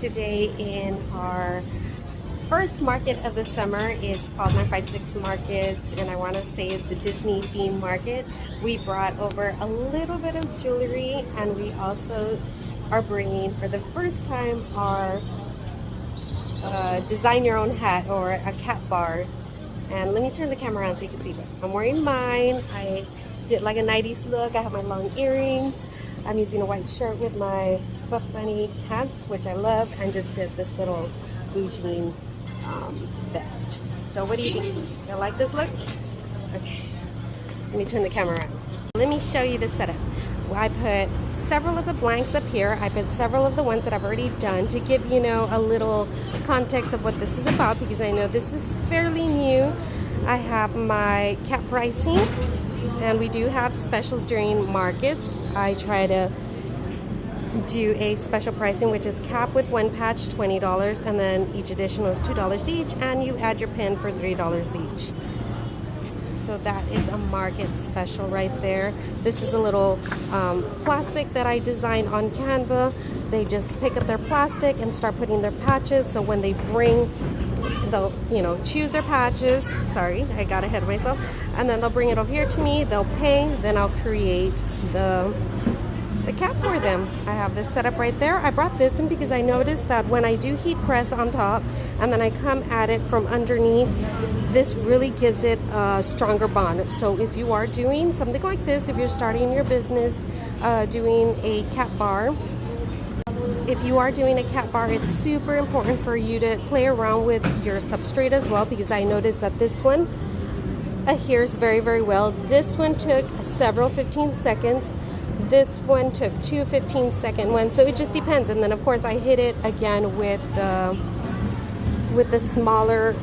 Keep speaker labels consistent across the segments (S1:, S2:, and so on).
S1: today in our first market of the summer. It's called 956 Markets, and I want to say it's a Disney theme market. We brought over a little bit of jewelry, and we also are bringing for the first time our design your own hat, or a cat bar. And let me turn the camera around so you can see it. I'm wearing mine. I did like a 90s look. I have my long earrings. I'm using a white shirt with my Buff Bunny pants, which I love, and just did this little blue jean vest. So what do you think? You like this look? Okay, let me turn the camera around. Let me show you the setup. I put several of the blanks up here. I put several of the ones that I've already done to give you know a little context of what this is about, because I know this is fairly new. I have my cap pricing, and we do have specials during markets. I try to do a special pricing, which is cap with one patch $20, and then each additional is $2 each, and you add your pin for $3 each. So that is a market special right there. This is a little plastic that I designed on Canva. They just pick up their plastic and start putting their patches. So when they bring, they'll choose their patches. Sorry, I got ahead of myself. And then they'll bring it over here to me. They'll pay. Then I'll create the cap for them. I have this set up right there. I brought this in because I noticed that when I do heat press on top and then I come at it from underneath, this really gives it a stronger bond. So if you are doing something like this, if you're starting your business doing a cap bar, if you are doing a cap bar, it's super important for you to play around with your substrate as well, because I noticed that this one adheres very, very well. This one took several 15 seconds. This one took two 15-second ones, so it just depends. And then of course I hit it again with the smaller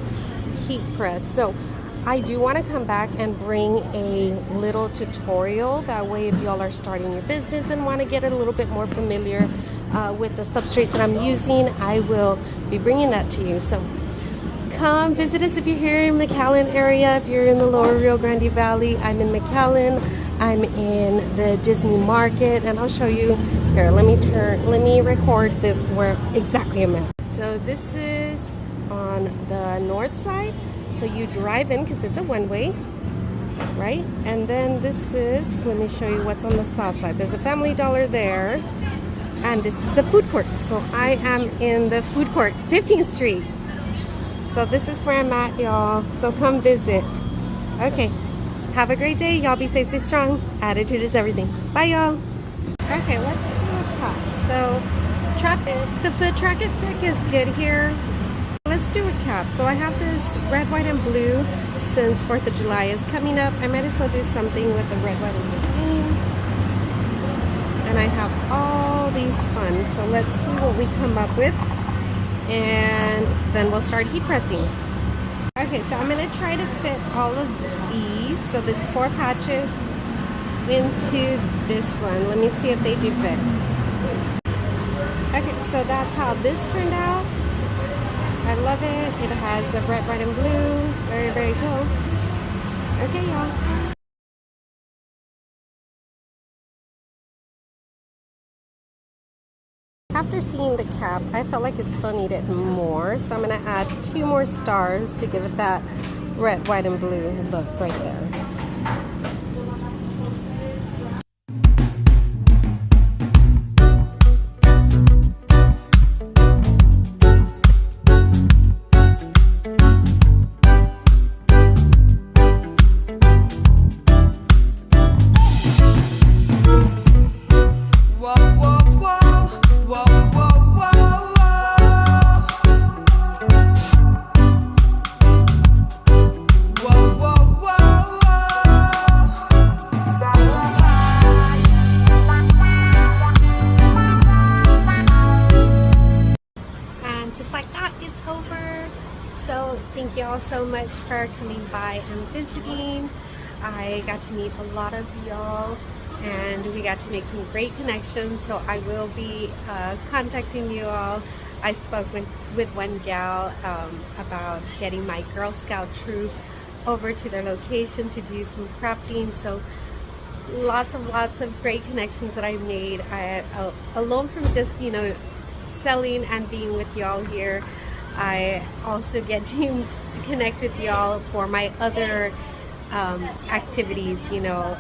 S1: heat press. So I do want to come back and bring a little tutorial. That way, if y'all are starting your business and want to get a little bit more familiar with the substrates that I'm using, I will be bringing that to you. So come visit us if you're here in the McAllen area. If you're in the lower Rio Grande Valley, I'm in McAllen. I'm in the Disney market, and I'll show you here. Let me record this where exactly I'm at. So this is on the north side. So you drive in because it's a one-way, right? And then this is, let me show you what's on the south side. There's a Family Dollar there, and this is the food court. So I am in the food court, 15th Street. So this is where I'm at, y'all. So come visit. Okay. Have a great day. Y'all be safe, stay strong. Attitude is everything. Bye, y'all. Okay, let's do a cup. So the foot traffic is good here. Let's do a cap. So I have this red, white, and blue. Since 4th of July is coming up, I might as well do something with the red, white, and blue theme. And I have all these fun. So let's see what we come up with, and then we'll start heat pressing. Okay, so I'm going to try to fit all of these, so that's 4 patches, into this one. Let me see if they do fit. Okay, so that's how this turned out. I love it. It has the red, white, and blue. Very, very cool. Okay, y'all. After seeing the cap, I felt like it still needed more, so I'm going to add 2 more stars to give it that red, white, and blue look right there. Thank you all so much for coming by and visiting. I got to meet a lot of y'all, and we got to make some great connections. So I will be contacting you all. I spoke with one gal about getting my Girl Scout troop over to their location to do some crafting. So lots of great connections that I made. Alone from just selling and being with y'all here. I also get to connect with y'all for my other activities, you know,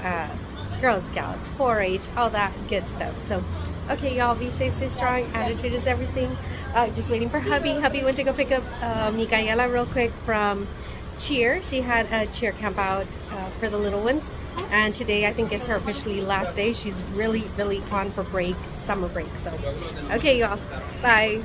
S1: Girl Scouts, 4-H, all that good stuff. So, okay, y'all, be safe, stay strong. Attitude is everything. Just waiting for hubby. Hubby went to go pick up Micaela real quick from cheer. She had a cheer camp out for the little ones, and today I think is her officially last day. She's really on for break, summer break. So, okay, y'all, bye.